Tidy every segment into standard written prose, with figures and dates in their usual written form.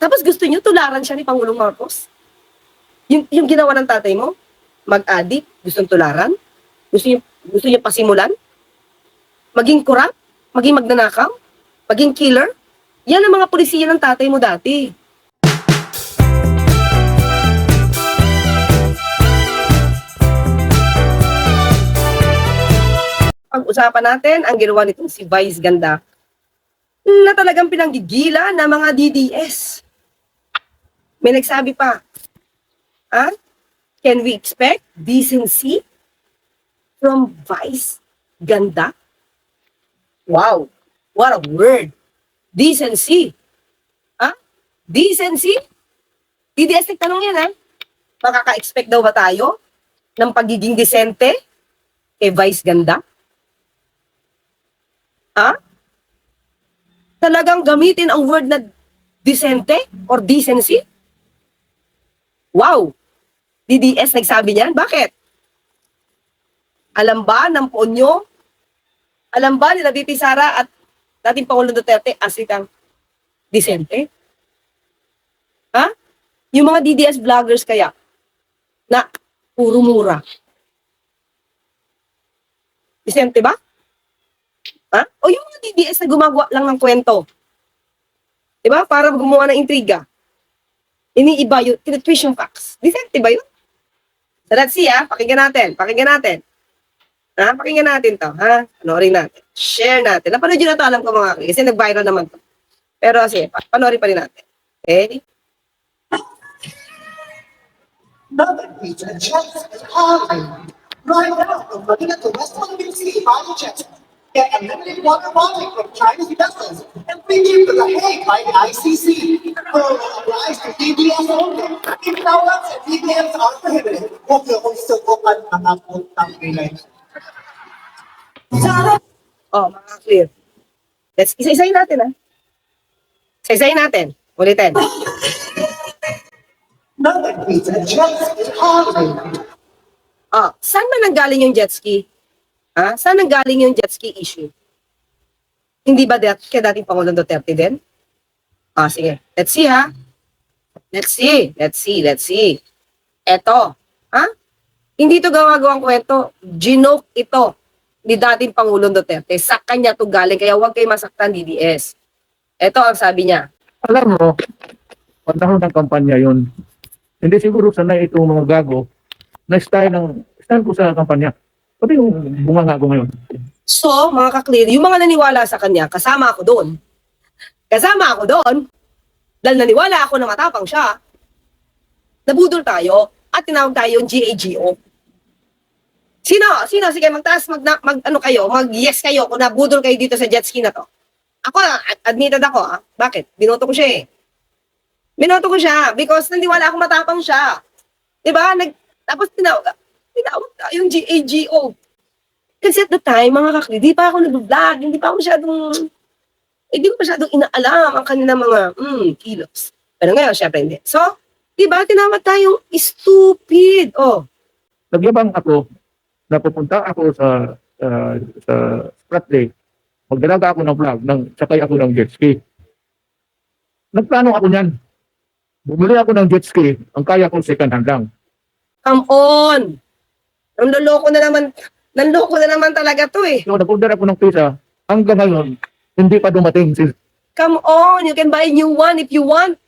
Tapos gusto niyo tularan siya ni Pangulong Marcos? Yung ginawa ng tatay mo? Mag-addict? Gustong tularan? Gusto niyo pasimulan? Maging corrupt? Maging magnanakaw? Maging killer? Yan ang mga polisiya ng tatay mo dati. Pag-usapan natin ang ginawa nitong si Vice Ganda na talagang pinanggigila ng mga DDS. May nagsabi pa, can we expect decency from Vice Ganda? Wow, what a word. Decency. Decency? DDS nagtanong yan, makaka-expect daw ba tayo ng pagiging decente kay Vice Ganda? Talagang gamitin ang word na decente or decency? Wow! DDS nagsabi niyan? Bakit? Alam ba ng Ponyo? Alam ba nila Titi Sara at dating Pangulong Duterte as itang decente? Yung mga DDS vloggers kaya na puro mura. Decente ba? O yung mga DDS na gumagawa lang ng kwento. Diba? Para gumawa ng intriga. Iniiba yun, tinitwist yung facts. Decente ba yun? So let's see, pakinggan natin. Pakinggan natin to, Panoorin natin. Share natin. Napanood yun na to, alam ko mga kasi nag-viral naman to. Pero kasi, panoorin pa rin natin. Okay? Northern region checks is calling. Right now, from Manila to West Philippine Sea, body checks. Get unlimited water bonding from Chinese vessels and free trip to The Hague by the ICC. Pearl applies to DBS only. Ignorance and DBS are prohibited. Huwag na kong subukan mga puntang pilay. Mga clear. Let's isa-isayin natin, Isa-isayin natin. Ulitin. Northern region checks is calling. Saan ba nanggaling yung jet ski? Saan nanggaling yung jet ski issue? Hindi ba kay dating Pangulong Duterte din? Sige. Let's see, Let's see. Eto, Hindi ito gawagawang kwento. Ginoke ito ni dating Pangulong Duterte. Sa kanya ito galing, kaya huwag kayo masaktan DDS. Eto ang sabi niya. Alam mo, panahon ng kampanya yun, hindi siguro sanay itong mga gago na style ko sa kampanya. Pati yung bunganga ko ngayon. So, mga kaklir, yung mga naniwala sa kanya, kasama ako doon. Dahil naniwala ako na matapang siya, nabudol tayo at tinawag tayo yung GAGO. Sino? Sige, magtaas, mag-yes kayo kung nabudol kayo dito sa jet ski na to. Ako, admitted ako, Bakit? Binoto ko siya Binoto ko siya because nandiwala ako matapang siya. Diba? Tapos tinawag yung GAGO. Kasi at the time, mga kakli, di pa ako nag-vlog, hindi ko masyadong inaalam ang kanila mga kilos. Pero ngayon, syempre hindi. So, diba, tinawag tayong stupid. Nagyabang ako, napupunta ako sa Sprat Lake, magdalaga ako ng vlog, sakay ako ng jet ski. Nagplano ako niyan. Bumili ako ng jet ski, ang kaya ko second hand lang. Come on! Nanloloko na naman talaga to So, nag-order ako ng pizza, hanggang ngayon, hindi pa dumating. Come on! You can buy a new one if you want.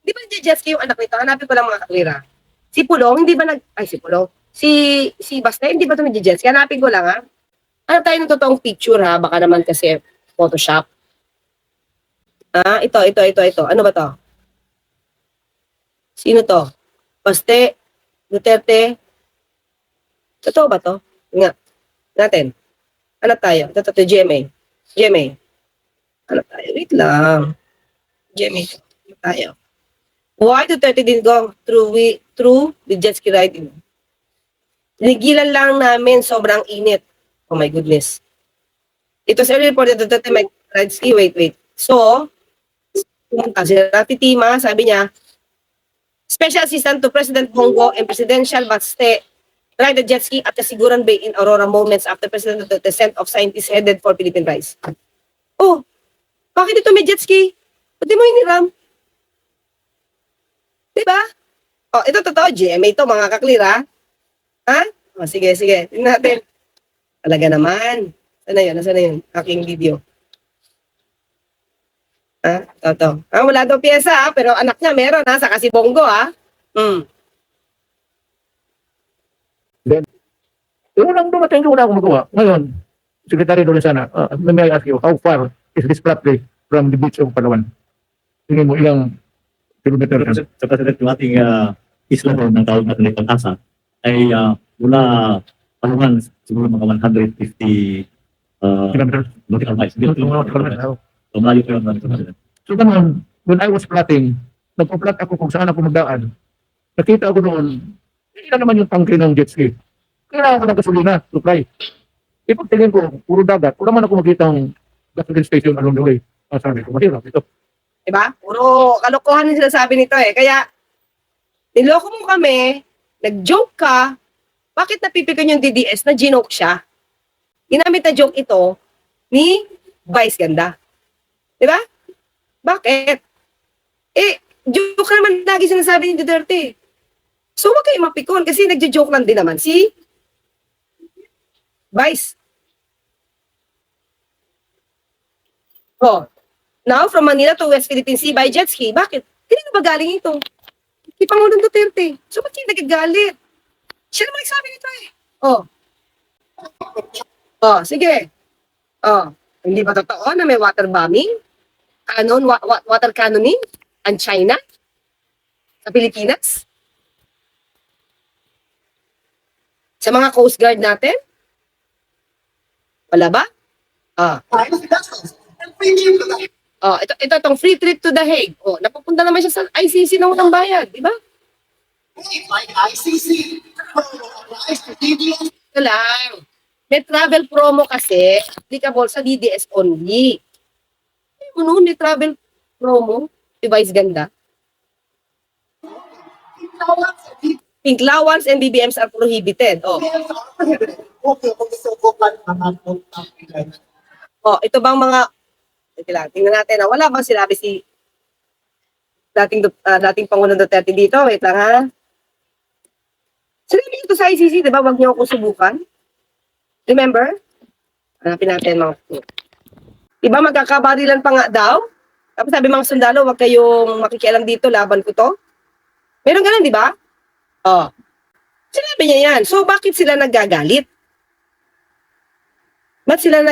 Di ba jet ski yung anak nito? Hanapin ko lang mga kaklira. Si Pulong, hindi ba si Pulong. Si Basta, hindi ba ito nag-jet ski? Hanapin ko lang, Ano tayo ng totoong picture, Baka naman kasi Photoshop. Ito. Ano ba to? Sino to? Baste, Duterte. Totoo ba to? Nga. Natin. Hanap tayo. Ito, GMA. Hanap tayo. Wait lang. GMA. Hanap tayo. Why Duterte didn't go through the jet ski ride? Nigilan lang namin, sobrang init. Oh my goodness. Ito sa report na Duterte may ride ski. Wait. So, si Rafi Tima, sabi niya, Special Assistant to President Bongo and Presidential Baste ride the jet ski at the Siguran Bay in Aurora moments after President Duterte sent of scientists headed for Philippine Rise. Bakit ito may jet ski? Ba't di mo hiniram? Oh, ito totoo, GMA to, mga kaklir, ha? Ha? Oh, sige, sige. Tingnan natin. Talaga naman. Sana yun? Nasaan na yun? Aking video. Ha? Ito. Ah, wala daw pyesa, ha? Pero anak niya meron, ha? Sa Kasibonggo, ha? Hmm. Yun lang dumating ko wala akong magawa. Ngayon, Secretary Lorenzana, may I ask you, how far is this flat lake from the beach of Palawan? Tingin mo ilang kilometer yan? Sa President, yung ating isla ng tawag natin ay Pag-asa ay mula Palungan siguro mga 150 Kilometers? nautical miles. Kilometers. So malayo po yun, Mr. President. So ganun, when I was plotting, nagpa-plot ako kung saan ako magdaan. Nakita ko noon, ilan naman yung tangke ng jet ski. Kailangan ko ng gasolina, supply. Ipagtingin ko, puro dagat. Wala man ako makita ang gasoline station along the way. Sabi ko, mahirap ito. Diba? Puro kalokohan yung sinasabi nito, eh. Kaya, niloko mo kami, nag-joke ka, bakit napipikon yung DDS na ginoke siya? Ginamit na joke ito ni Vice Ganda. Diba? Bakit? Eh, joke naman lagi sinasabi ni Duterte. So, wag kayo mapikon kasi nagjo-joke lang din naman si Vice. Oh, now from Manila to West Philippine Sea by jet ski. Bakit? Hindi ba galing ito? Kay Pangulong Duterte. So, ba't kayo nagagalit? Siya naman nagsabi nito eh. Oh. Oh, sige. Oh, hindi ba totoo na may water bombing? Canon, water cannoning? Ang China? Sa Pilipinas? Sa mga Coast Guard natin? Wala ba? Ah. China's vessels and free trip to the Oh, ito itong free trip to The Hague. Oh, napupunta naman siya sa ICC ng unang bayad, di ba? Hague like ICC. Applies to DDS. Ito lang. May travel promo kasi applicable sa DDS only. Ano, may travel promo? Device ganda. Pink lawans and BBMs are prohibited. Oh. Okay, so-called Oh, ito bang mga Teka lang, tingnan natin. Wala bang sinabi si dating Pangulong Duterte dito? Wait lang, ha? Sinabi ito sa ICC, di ba? Huwag niyo ako subukan. Remember? Hanapin natin mga Diba magkakabarilan pa nga daw? Tapos sabi mga sundalo, huwag kayong makikialam dito, laban ko to. Meron ganun, di ba? Oh. Sinabi niya yan. So, bakit sila naggagalit? Ba't sila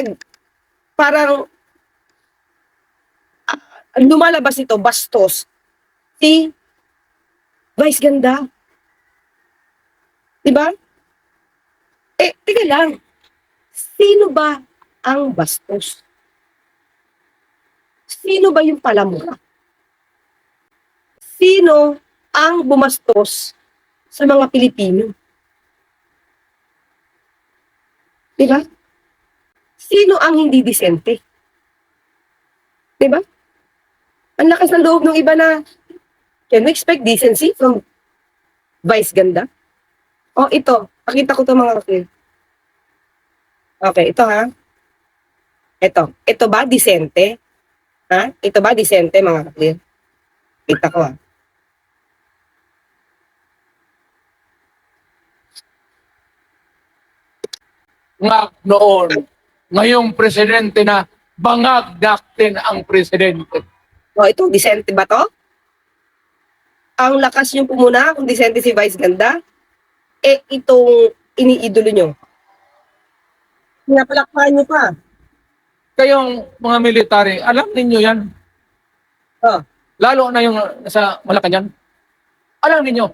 parang lumalabas ito, bastos, si Vice Ganda. Diba? Eh, tiga lang. Sino ba ang bastos? Sino ba yung palamura? Sino ang bumastos sa mga Pilipino? Diba? Sino ang hindi disente? Diba? Ang lakas ng loob ng iba na can we expect decency from Vice Ganda? Oh, ito. Pakita ko to mga kapatid. Okay, ito ha. Ito. Ito ba disente? Ha? Ito ba disente mga kapatid? Kita ko ha. Nga noon, ngayong presidente na bangag natin ang presidente. Oh, ito. Disente ba to? Ang lakas yung pumuna kung disente si Vice Ganda. Eh, itong iniidolo nyo. Pinapalakpakan nyo pa. Kayong mga military, alam ninyo yan. Oh. Lalo na yung sa Malacanang. Alam ninyo,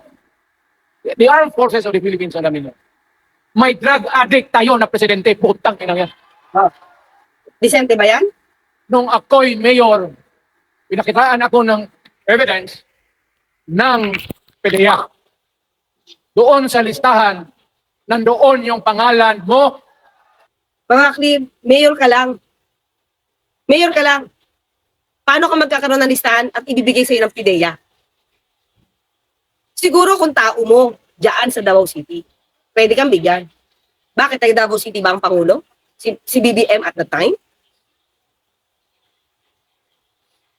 the armed forces of the Philippines, alam ninyo, may drug addict tayo na presidente, putang inang yan. Disente ba yan? Nung ako'y mayor, pinakitaan ako ng evidence ng PDEA. Doon sa listahan, nandoon yung pangalan mo. Mga clear, mayor ka lang. Mayor ka lang. Paano ka magkakaroon ng listahan at ibibigay sa'yo ng PIDEA? Siguro kung tao mo, dyan sa Davao City, pwede kang bigyan. Bakit taga Davao City ba ang Pangulo? Si BBM at the time?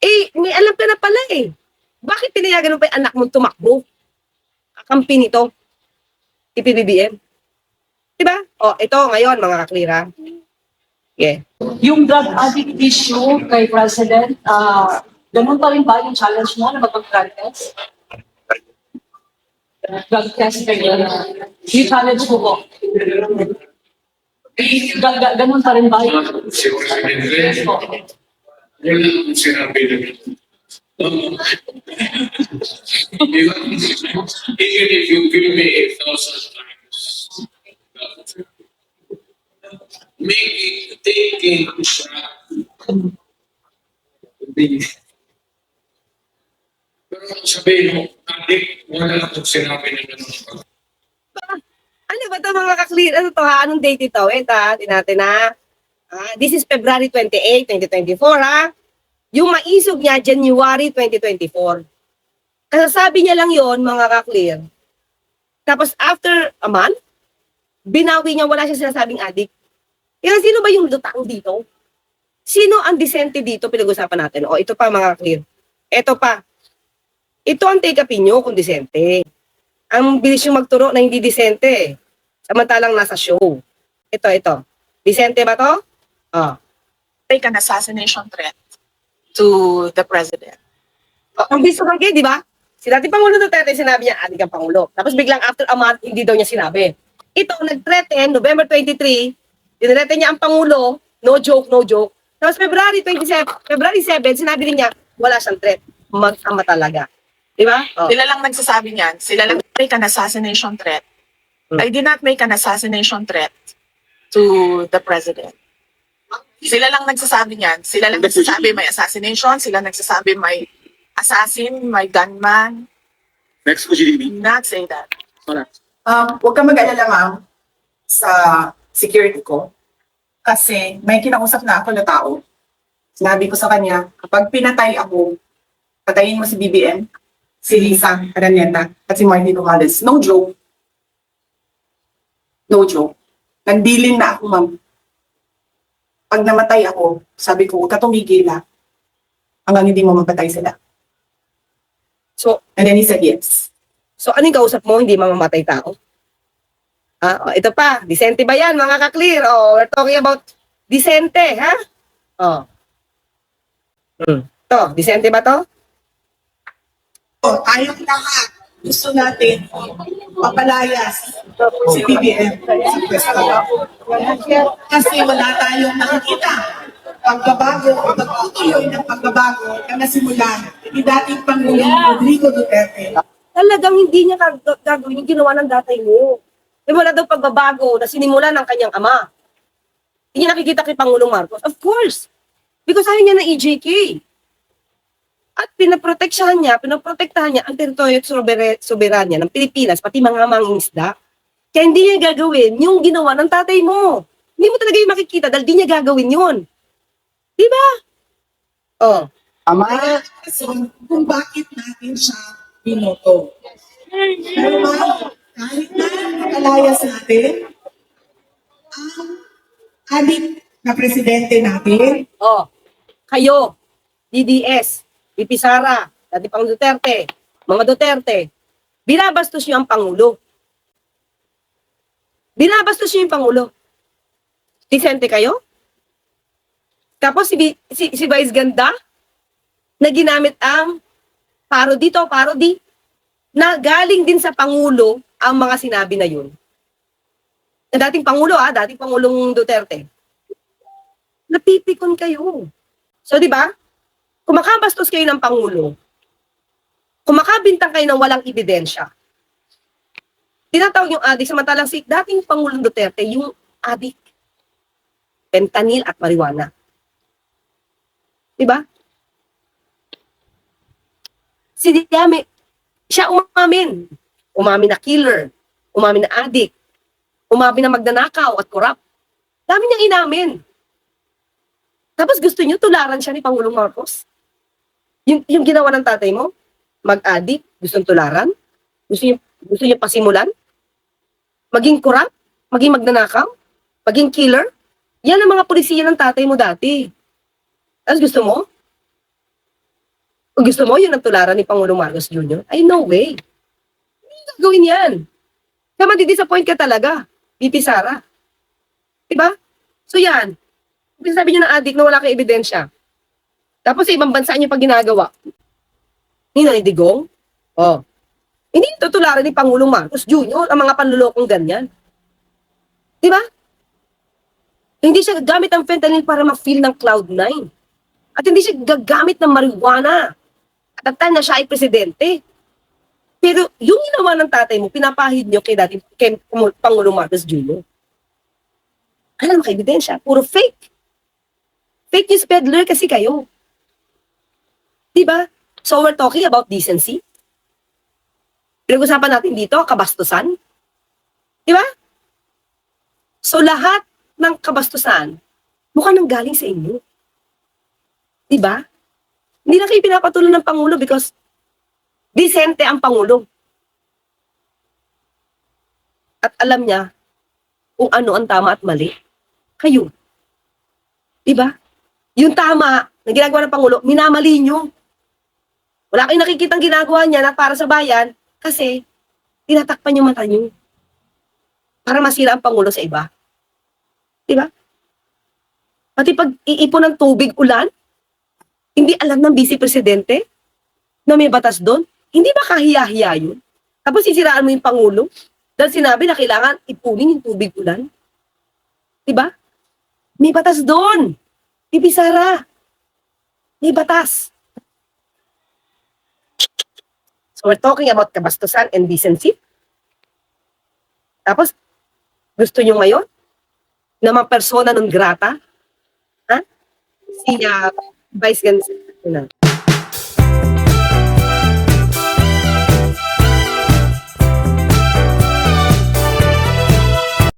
Eh, may alam ka na pala eh. Bakit pinayagan mo pa yung anak mong tumakbo? kampi nito. PBBM. Diba? O, ito ngayon, mga kaklira. Yeah. Yung drug addict issue kay President, ganun pa rin ba yung challenge mo na mag-drug test? Drug test kayo. Yung challenge mo po. Ganun pa rin ba yung Wala akong sinabi na even if you give me 1,000 times, taking a shot. Pero kung sabihin mo, adik, wala akong sinabi na gano'n. Ano ba ito mga kaklir? Ano to ha? Anong date ito? Wait ha, natin ha. This is February 28, 2024 ha. Yung maisog niya, January 2024. Kasasabi niya lang yon mga kaklir. Tapos after a month, binawi niya, wala siya sinasabing addict. Kaya sino ba yung lutang dito? Sino ang disente dito? Pinag-usapan natin. O ito pa mga kaklir. Ito pa. Ito ang take-upin nyo kung disente. Ang bilis yung magturo na hindi disente. Samantalang nasa show. Ito. Disente ba to? Take an assassination threat to the president. Ang bilis ng di ba? Si dating Pangulo Duterte, sinabi niya, adik ang Pangulo. Tapos biglang after a month, hindi daw niya sinabi. Ito, nag-threaten, November 23, dinreten niya ang Pangulo, no joke. Tapos February 7, sinabi rin niya, wala siyang threat. Mag-ama talaga. Di ba? Sila lang nagsasabi niyan. Sila lang make an assassination threat. I did not make an assassination threat to the president. Sila lang nagsasabi niyan. Sila lang nagsasabi may assassination. Sila nagsasabi may assassin, may gunman. Next, GDP. Not say that. Huwag ka mag-alala, ma'am, sa security ko. Kasi may kinausap na ako na tao. Sinabi ko sa kanya, kapag pinatay ako, patayin mo si BBM, si Lisa Araneta, at si Martin Romualdez. No joke. No joke. Nagdilin na ako, ma'am. Pag namatay ako, sabi ko, huwag ka tumigil na hanggang hindi mo mapatay sila. So, And then he said yes. so anong kausap mo, hindi mamamatay tao? Ito pa, disente ba yan, mga kaklir? We're talking about disente, ha? To, disente ba to? Tayong lahat, gusto natin mapalayas si BBM sa pwesto. Kasi wala tayong nakikita pagbabago o pagtutuloy ng pagbabago na nasimulan ni dating Pangulong Rodrigo Duterte. Talagang hindi niya gagawin yung ginawa ng datay mo. Wala daw pagbabago na sinimulan ng kanyang ama. Hindi niya nakikita kay Pangulong Marcos. Of course. Because ayaw niya ng EJK. At pinoprotektahan niya ang teritoryo at soberanya ng Pilipinas, pati mga mangingisda. Kaya hindi niya gagawin yung ginawa ng tatay mo. Hindi mo talaga yung makikita dahil di niya gagawin yun. Di ba? Ama, so kung bakit natin siya binoto. Pero ma'am, kahit na nakalayas natin, ang adik na presidente natin, Kayo, DDS, VP Sara, dati pang Duterte, mga Duterte, binabastos niyo ang Pangulo. Binabastos niyo yung Pangulo. Disente kayo? Tapos si Vice Ganda, na ginamit ang parody, na galing din sa Pangulo ang mga sinabi na yun. Na dating Pangulo, dating Pangulong Duterte. Napipikon kayo. So, di ba? Kung makabastos kayo ng Pangulo, kung makabintang kayo ng walang ebidensya, tinatawag yung adik, samantalang si dating Pangulong Duterte, yung adik, fentanyl at marijuana. Diba? Si Diame, siya umamin. Umamin na killer, umamin na adik, umamin na magnanakaw at corrupt. Dami niyang inamin. Tapos gusto niyo tularan siya ni Pangulong Marcos? Yung ginawa ng tatay mo? Mag-adik? Gustong tularan? Gusto niyo pasimulan? Maging corrupt? Maging magnanakaw? Maging killer? Yan ang mga polisiya ng tatay mo dati. Tapos gusto mo? Kung gusto mo, yun ang tularan ni Pangulong Marcos Jr. Ay, no way. Hindi gawin yan. Kaya madi-disappoint ka talaga, VP Sara. Diba? So yan. Sabi niyo ng adik na wala kang ebidensya. Tapos sa ibang bansa niyo pa ginagawa. Nino ni Digong? Oh. Hindi tutularan ni Pangulong Marcos Jr. ang mga panlulokong ganyan. Diba? Hindi siya gagamit ng fentanyl para ma-feel ng Cloud9. At hindi siya gagamit ng marijuana. At ang time na siya ay presidente. Pero yung ginawa ng tatay mo, pinapahid nyo kay Pangulong Marcos Jr. Alam mo ka ebidensya, puro fake. Fake news peddler kasi kayo. Diba? So we're talking about decency. Pinag-usapan natin dito, kabastusan. Diba? So lahat ng kabastusan, mukha nang galing sa inyo. Diba? Hindi na kayo pinapatuloy ng Pangulo because disente ang Pangulo. At alam niya kung ano ang tama at mali. Kayo. Diba? Yung tama na ginagawa ng Pangulo, minamali nyo. Wala kayong nakikitang ginagawa niya na para sa bayan kasi tinatakpan yung mata nyo para masira ang Pangulo sa iba. Diba? Pati pag iipon ng tubig ulan, hindi alam ng Vice Presidente na may batas doon. Hindi ba kahiya-hiya yun? Tapos sisiraan mo yung Pangulo dahil sinabi na kailangan ipunin yung tubig ulan. Diba? May batas doon. Bibi Sara. May batas. So we're talking about kabastusan and decency. Tapos, gusto nyo ngayon na mga persona non grata? Ha? Si Vice Gans...